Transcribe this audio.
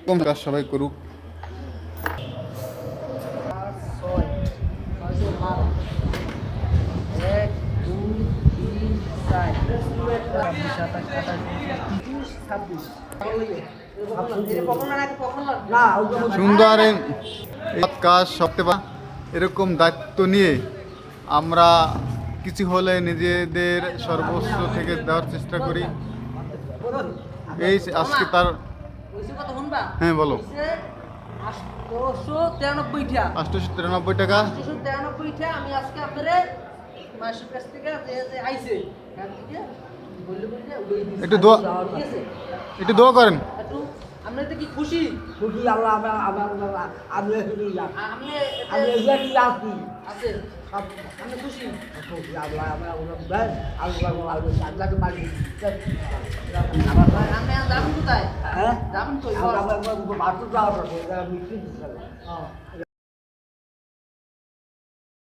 কম কাজ সবাই করুক। সুন্দর কাজ সপ্তাহ এরকম দায়িত্ব নিয়ে আমরা কিছু হলে নিজেদের সর্বোচ্চ থেকে দেওয়ার চেষ্টা করি। এই আজকে তার হ্যাঁ বলো 893 টাকা আমি আজকে আপনাদের মাসের কাছ থেকে আইছে একটু দোয়া করেন। আপনি কি খুশি? খুশি আল্লাহ আমি আপনি খুশি? আল্লাহ আমি যাবেন কোথায়? হ্যাঁ যাবেন কই? যাওয়া